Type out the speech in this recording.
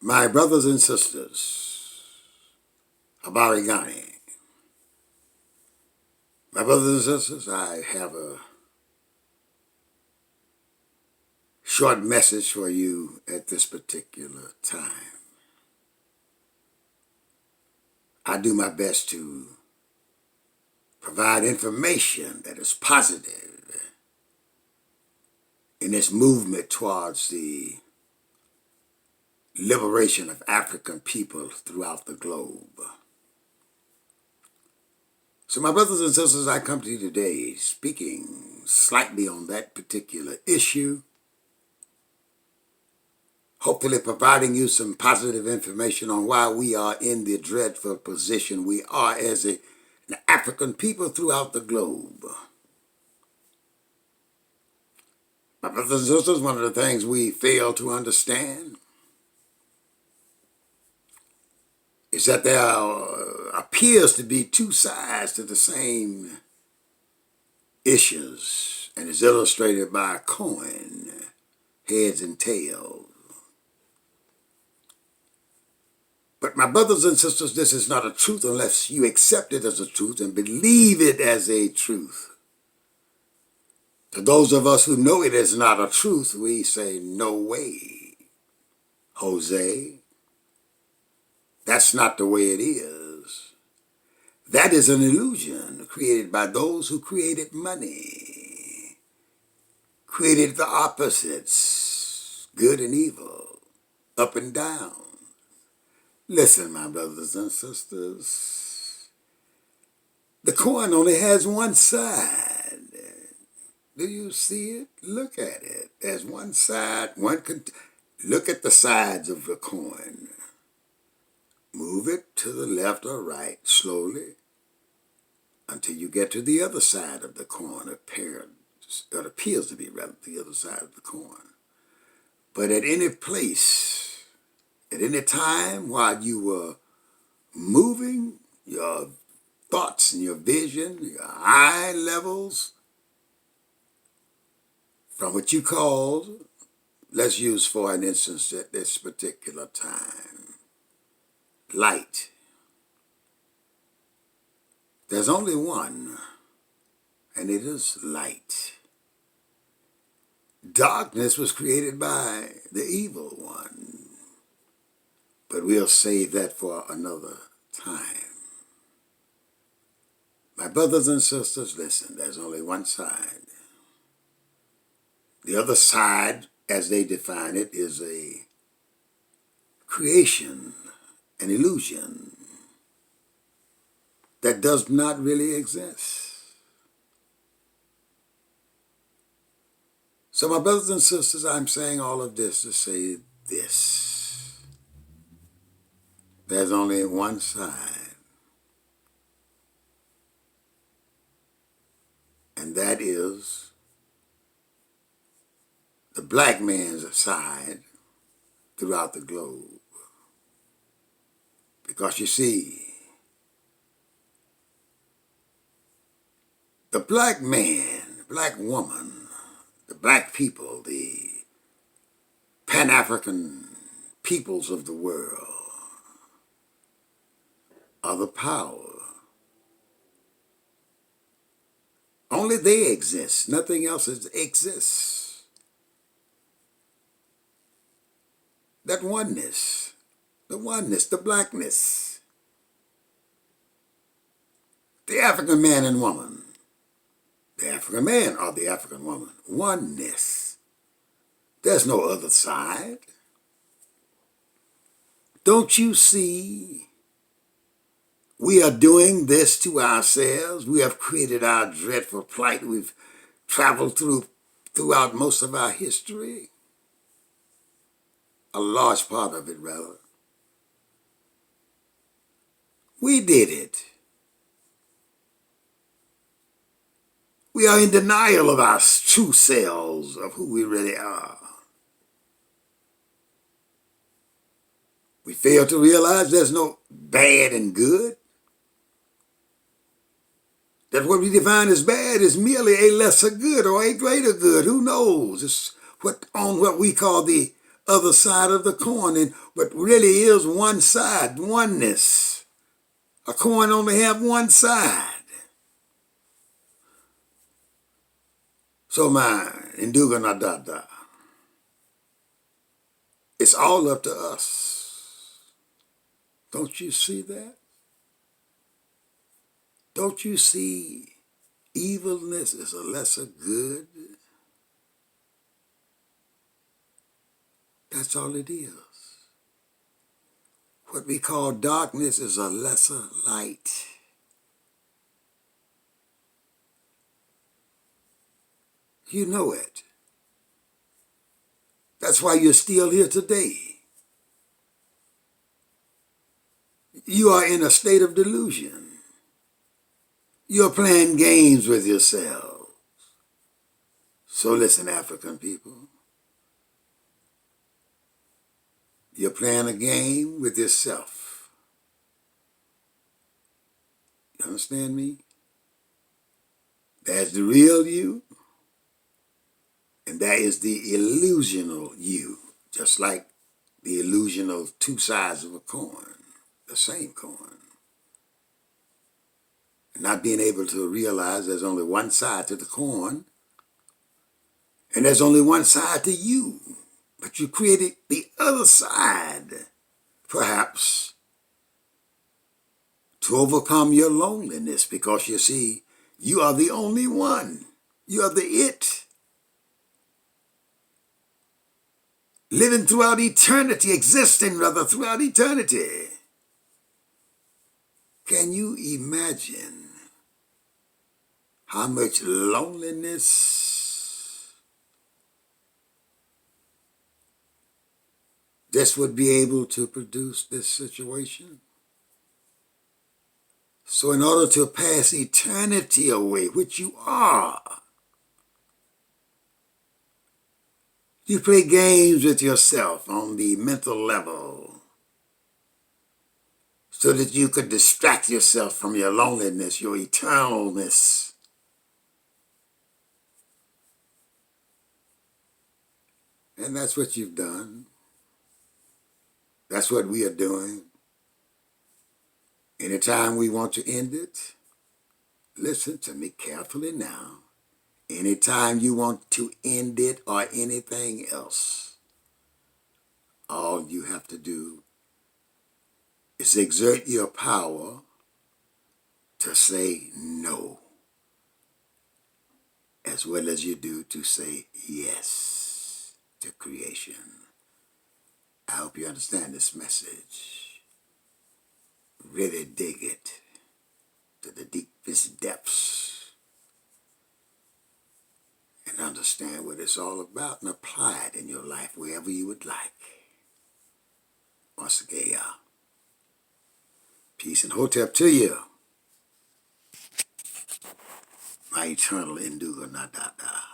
My brothers and sisters, Habari Ghani, my brothers and sisters, I have a short message for you at this particular time. I do my best to provide information that is positive in this movement towards the liberation of African people throughout the globe. So my brothers and sisters, I come to you today speaking slightly on that particular issue, hopefully providing you some positive information on why we are in the dreadful position we are as an African people throughout the globe. My brothers and sisters, one of the things we fail to understand is that there appears to be two sides to the same issues, and is illustrated by a coin, heads and tails. But my brothers and sisters, this is not a truth unless you accept it as a truth and believe it as a truth. To those of us who know it is not a truth, we say, no way, Jose. That's not the way it is. That is an illusion created by those who created money, created the opposites, good and evil, up and down. Listen, my brothers and sisters, the coin only has one side. Do you see it? Look at it. There's one side. Look at the sides of the coin. Move it to the left or right slowly until you get to the other side of the coin. It appears to be rather the other side of the coin. But at any place, at any time while you were moving your thoughts and your vision, your eye levels, from what you call, let's use for an instance at this particular time, light. There's only one, and it is light. Darkness was created by the evil one, but we'll save that for another time. My brothers and sisters, listen, there's only one side. The other side, as they define it, is a creation, an illusion that does not really exist. So my brothers and sisters, I'm saying all of this to say this. There's only one side, and that is the black man's side throughout the globe. Because you see, the black man, the black woman, the black people, the Pan-African peoples of the world are the power. Only they exist. Nothing else exists. That oneness, the blackness, the African man and woman, the African man or the African woman, oneness. There's no other side. Don't you see? We are doing this to ourselves. We have created our dreadful plight we've traveled throughout most of our history. A large part of it, rather. We did it. We are in denial of our true selves, of who we really are. We fail to realize there's no bad and good. That what we define as bad is merely a lesser good or a greater good. Who knows? It's what we call the other side of the coin, and but really is one side, oneness. A coin only have one side. So my Induga Nadada, it's all up to us. Don't you see that? Don't you see evilness is a lesser good? That's all it is. What we call darkness is a lesser light. You know it. That's why you're still here today. You are in a state of delusion. You're playing games with yourselves. So listen, African people. You're playing a game with yourself. You understand me? There's the real you, and that is the illusional you, just like the illusion of two sides of a coin, the same coin. And not being able to realize there's only one side to the coin, and there's only one side to you. But you created the other side, perhaps, to overcome your loneliness, because you see, you are the only one. You are the it. Living throughout eternity, existing rather throughout eternity. Can you imagine how much loneliness this would be able to produce, this situation? So in order to pass eternity away, which you are, you play games with yourself on the mental level so that you could distract yourself from your loneliness, your eternalness. And that's what you've done. That's what we are doing. Anytime we want to end it, listen to me carefully now. Anytime you want to end it or anything else, all you have to do is exert your power to say no, as well as you do to say yes to creation. I hope you understand this message. Really dig it to the deepest depths and understand what it's all about and apply it in your life wherever you would like. Once again, peace and hotep to you, my eternal Induga Nadada.